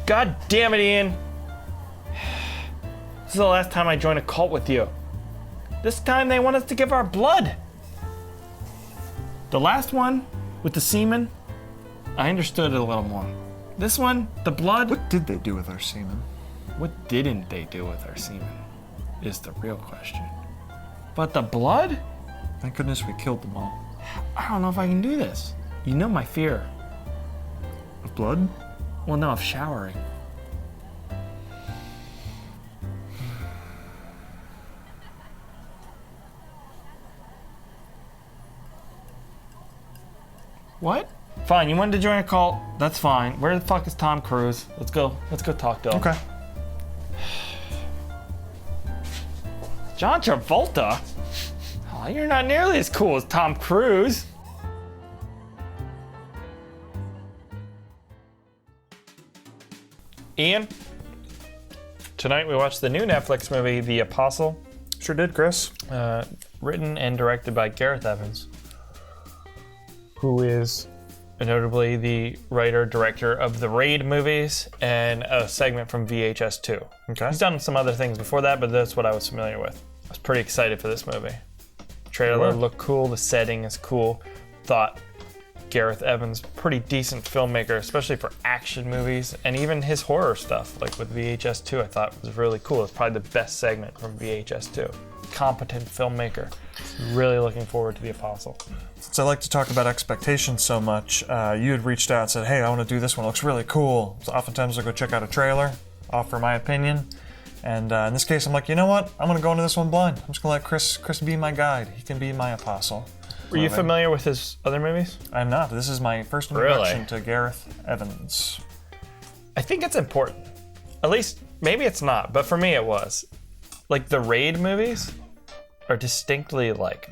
God damn it, Ian. This is the last time I join a cult with you. This time they want us to give our blood. The last one, with the semen, I understood it a little more. This one, the blood... What did they do with our semen? What didn't they do with our semen is the real question. But the blood? Thank goodness we killed them all. I don't know if I can do this. You know my fear. Of blood? Well, no, of showering. What? Fine, you wanted to join a cult. That's fine. Where the fuck is Tom Cruise? Let's go talk to him. Okay. John Travolta? Oh, you're not nearly as cool as Tom Cruise. Ian, tonight we watched the new Netflix movie, The Apostle. Sure did, Chris. Written and directed by Gareth Evans, who is notably the writer-director of the Raid movies and a segment from VHS 2. Okay. He's done some other things before that, but that's what I was familiar with. I was pretty excited for this movie. Trailer looked cool, the setting is cool. Thought Gareth Evans, pretty decent filmmaker, especially for action movies, and even his horror stuff, like with VHS 2, I thought was really cool. It's probably the best segment from VHS 2. Competent filmmaker. Really looking forward to The Apostle. Since I like to talk about expectations so much, you had reached out and said, hey, I want to do this one. It looks really cool. So oftentimes I go check out a trailer, offer my opinion. And in this case, I'm like, you know what? I'm going to go into this one blind. I'm just going to let Chris be my guide. He can be my apostle. Were you familiar with his other movies? I'm not. This is my first introduction to Gareth Evans. I think it's important. At least, maybe it's not, but for me it was. Like, the Raid movies are distinctly, like,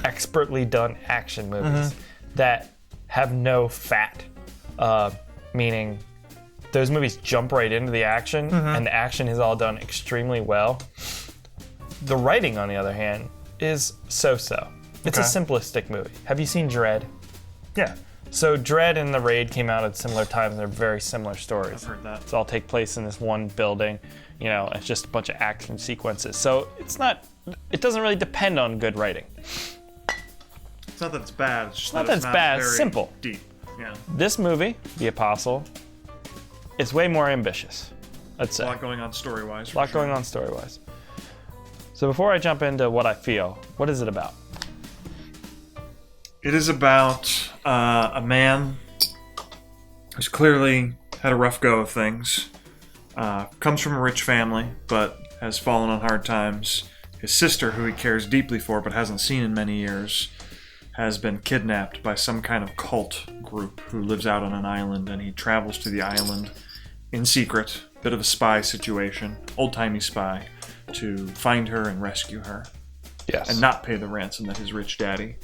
expertly done action movies that have no fat. Meaning, those movies jump right into the action, and the action is all done extremely well. The writing, on the other hand, is so-so. It's a simplistic movie. Have you seen Dredd? Yeah. So Dredd and The Raid came out at similar times. They're very similar stories. I've heard that. It's all take place in this one building. You know, it's just a bunch of action sequences. So it doesn't really depend on good writing. It's not that it's bad. It's just not that it's bad. It's simple. Deep. Yeah. This movie, The Apostle, is way more ambitious, I'd say. A lot going on story-wise. A lot going on story-wise. So before I jump into what I feel, what is it about? It is about a man who's clearly had a rough go of things. Comes from a rich family, but has fallen on hard times. His sister, who he cares deeply for but hasn't seen in many years, has been kidnapped by some kind of cult group who lives out on an island, and he travels to the island in secret, bit of a spy situation, old-timey spy, to find her and rescue her. Yes. And not pay the ransom that his rich daddy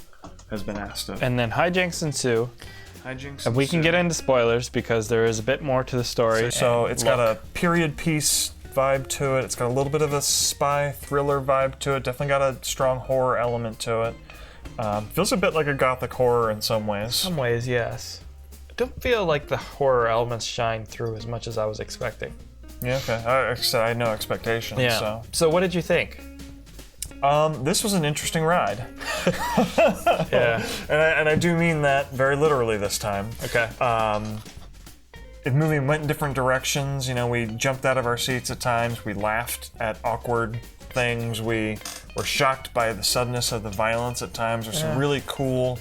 has been asked of. And then hijinks ensue. And we can get into spoilers because there is a bit more to the story. So it's got a period piece vibe to it. It's got a little bit of a spy thriller vibe to it. Definitely got a strong horror element to it. Feels a bit like a gothic horror in some ways. In some ways, yes. I don't feel like the horror elements shine through as much as I was expecting. Yeah, okay. I had no expectations. Yeah. So what did you think? This was an interesting ride. Yeah. And I do mean that very literally this time. Okay. The movie went in different directions. You know, we jumped out of our seats at times. We laughed at awkward things. We were shocked by the suddenness of the violence at times. There's some really cool...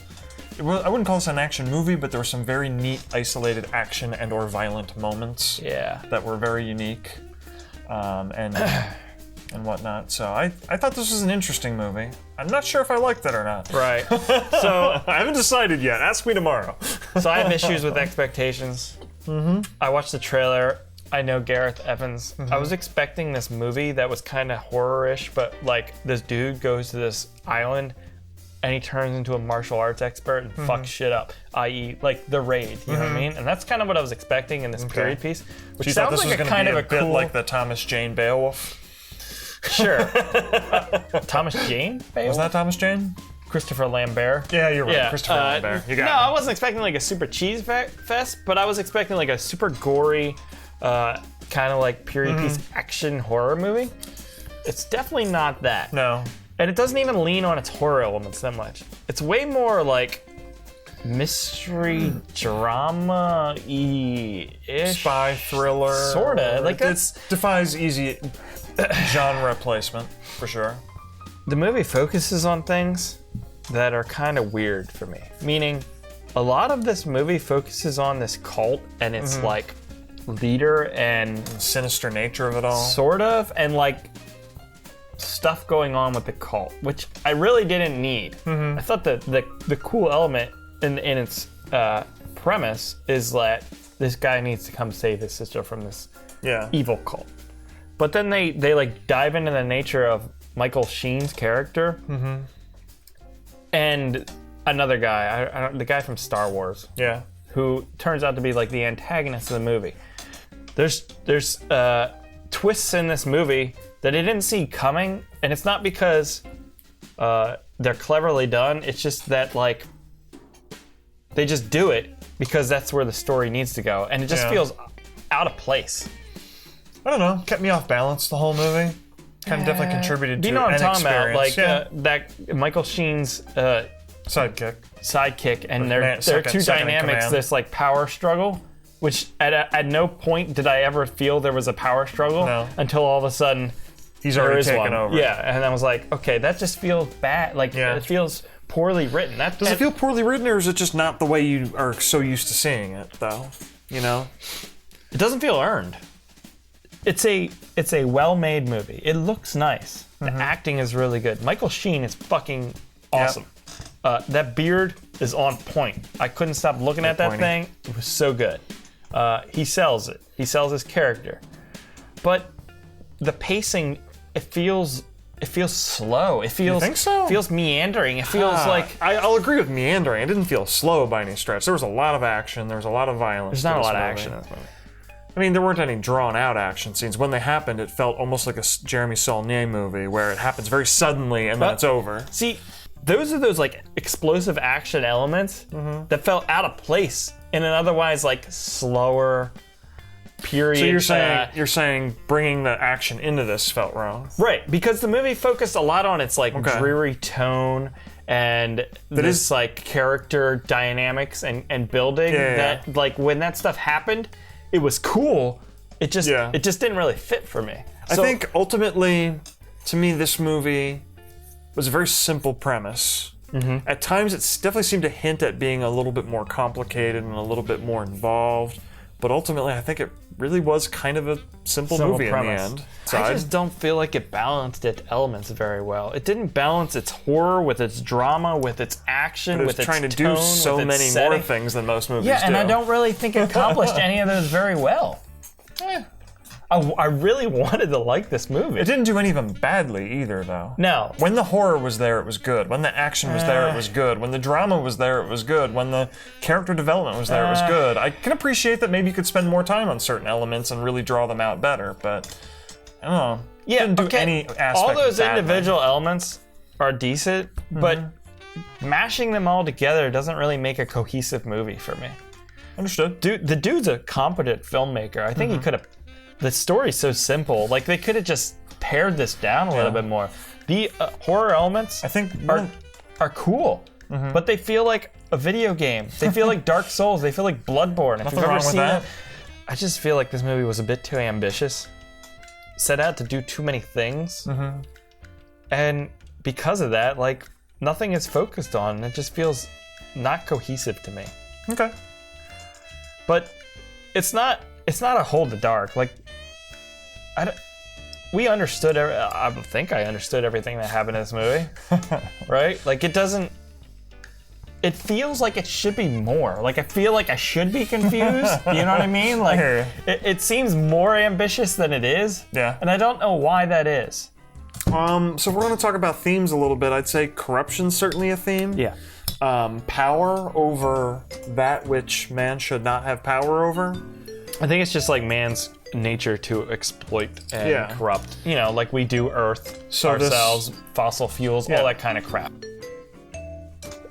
I wouldn't call this an action movie, but there were some very neat, isolated action and or violent moments that were very unique. And whatnot. So I thought this was an interesting movie. I'm not sure if I liked it or not. Right. So I haven't decided yet. Ask me tomorrow. So I have issues with expectations. I watched the trailer. I know Gareth Evans. I was expecting this movie that was kind of horror-ish, but like this dude goes to this island and he turns into a martial arts expert and fucks shit up, i.e. like The Raid, you know what I mean? And that's kind of what I was expecting in this period piece, which so sounds like a kind of a bit cool... like the Thomas Jane Beowulf. Sure. Thomas Jane? Was that Thomas Jane? Christopher Lambert. Yeah, you're right. Christopher Lambert. You got I wasn't expecting like a super cheese fest, but I was expecting like a super gory, kind of like period piece action horror movie. It's definitely not that. No. And it doesn't even lean on its horror elements that much. It's way more like mystery drama-y-ish. Spy thriller. Sorta. Like it defies easy genre placement, for sure. The movie focuses on things that are kind of weird for me. Meaning, a lot of this movie focuses on this cult and its like leader and The sinister nature of it all. sort of, and like stuff going on with the cult, which I really didn't need. I thought that the cool element in its premise is that this guy needs to come save his sister from this evil cult. But then they like dive into the nature of Michael Sheen's character and another guy, the guy from Star Wars, who turns out to be like the antagonist of the movie. There's twists in this movie that I didn't see coming, and it's not because they're cleverly done. It's just that like they just do it because that's where the story needs to go, and it just feels out of place. I don't know. Kept me off balance the whole movie. Kind of definitely contributed to you know what I'm talking experience. about? Like that Michael Sheen's sidekick, and their two dynamics. This like power struggle, which at no point did I ever feel there was a power struggle until all of a sudden he's already taken over. Yeah, and I was like, okay, that just feels bad. Like it feels poorly written. Does it feel poorly written, or is it just not the way you are so used to seeing it, though? You know, it doesn't feel earned. It's a well-made movie. It looks nice. The acting is really good. Michael Sheen is fucking awesome. That beard is on point. I couldn't stop looking at that thing. It was so good. He sells it. He sells his character. But the pacing, it feels slow. It feels, you think so? Feels meandering. It feels like I'll agree with meandering. It didn't feel slow by any stretch. There was a lot of action. There was a lot of violence. There's not a lot of action in this movie. I mean, there weren't any drawn-out action scenes. When they happened, it felt almost like a Jeremy Saulnier movie, where it happens very suddenly and then it's over. See, those are those like explosive action elements that felt out of place in an otherwise like slower period. So you're saying bringing the action into this felt wrong, right? Because the movie focused a lot on its like dreary tone and this like character dynamics and building. That like when that stuff happened, it was cool. It just didn't really fit for me. I think ultimately, to me, this movie was a very simple premise. At times, it definitely seemed to hint at being a little bit more complicated and a little bit more involved. But ultimately, I think it really was kind of a simple movie premise. In the end. I just don't feel like it balanced its elements very well. It didn't balance its horror with its drama, with its action, with its tone, with its trying to do so many more things than most movies do. Yeah, and I don't really think it accomplished any of those very well. I really wanted to like this movie. It didn't do any of them badly either, though. No. When the horror was there, it was good. When the action was there, it was good. When the drama was there, it was good. When the character development was there, it was good. I can appreciate that maybe you could spend more time on certain elements and really draw them out better, but I don't know. Yeah, didn't do any aspect all those badly. individual elements are decent, but mashing them all together doesn't really make a cohesive movie for me. Understood. The dude's a competent filmmaker. I think he could have. The story's so simple. Like they could have just pared this down a little bit more. The horror elements, I think, are cool, but they feel like a video game. They feel like Dark Souls. They feel like Bloodborne. Nothing wrong with that. I just feel like this movie was a bit too ambitious. Set out to do too many things, and because of that, like nothing is focused on. It just feels not cohesive to me. Okay, but it's not a hold the dark. Like we understood. I think I understood everything that happened in this movie, right? Like it doesn't. It feels like it should be more. Like I feel like I should be confused. You know what I mean? Like it seems more ambitious than it is. Yeah. And I don't know why that is. So we're going to talk about themes a little bit. I'd say corruption's certainly a theme. Yeah. Power over that which man should not have power over. I think it's just like man's nature to exploit and corrupt. You know, like we do Earth, ourselves, fossil fuels, all that kind of crap.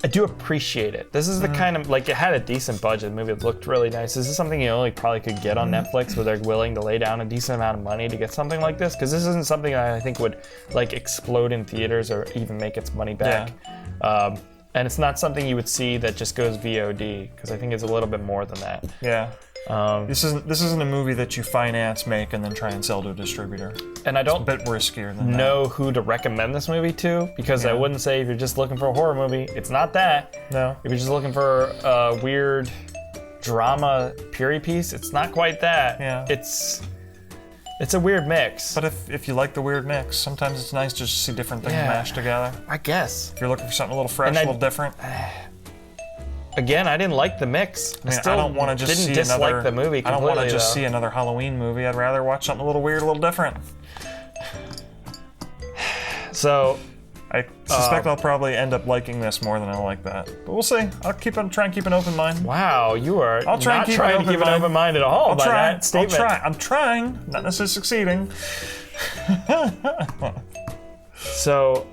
I do appreciate it. This is the kind of, like, it had a decent budget. The movie looked really nice. This is something you only probably could get on Netflix, where they're willing to lay down a decent amount of money to get something like this, because this isn't something I think would, like, explode in theaters or even make its money back. Yeah. And it's not something you would see that just goes VOD, because I think it's a little bit more than that. Yeah. This isn't a movie that you finance, make, and then try and sell to a distributor. And I don't it's a bit riskier than know who to recommend this movie to, because I wouldn't say if you're just looking for a horror movie, it's not that. No. If you're just looking for a weird drama period piece, it's not quite that. Yeah. It's a weird mix. But if you like the weird mix, sometimes it's nice just to see different things mashed together. I guess. If you're looking for something a little fresh, a little different. Again, I didn't like the mix. I don't want to just didn't dislike the movie completely, I don't want to just see another Halloween movie. I'd rather watch something a little weird, a little different. So, I suspect I'll probably end up liking this more than I like that. But we'll see. I'll try and keep an open mind. Wow, you are I'll try not and trying to keep an open mind at all by that statement. I'm trying, not necessarily succeeding. So,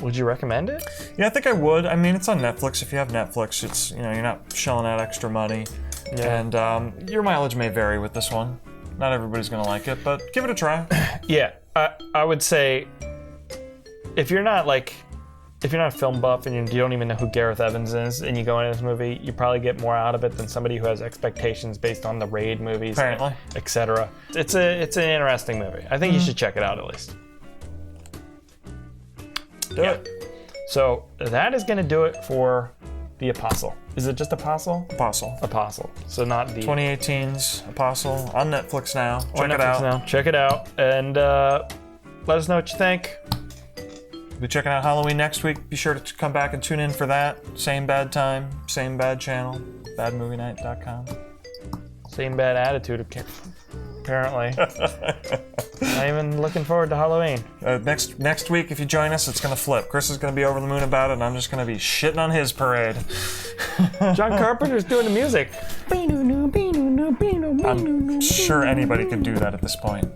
would you recommend it? Yeah, I think I would. I mean, it's on Netflix. If you have Netflix, it's you're not shelling out extra money, and your mileage may vary with this one. Not everybody's gonna like it, but give it a try. Yeah, I would say if you're not a film buff and you don't even know who Gareth Evans is, and you go into this movie, you probably get more out of it than somebody who has expectations based on the Raid movies, apparently, etc. It's an interesting movie. I think you should check it out at least. Do it. So that is going to do it for The Apostle. Is it just Apostle? Apostle. Apostle. So not the 2018's Apostle on Netflix now. Check it out, and let us know what you think. We'll be checking out Halloween next week. Be sure to come back and tune in for that. Same bad time, same bad channel. Badmovienight.com. Same bad attitude, apparently. Not even looking forward to Halloween. Next week, if you join us, it's going to flip. Chris is going to be over the moon about it, and I'm just going to be shitting on his parade. John Carpenter's doing the music. I'm sure anybody could do that at this point.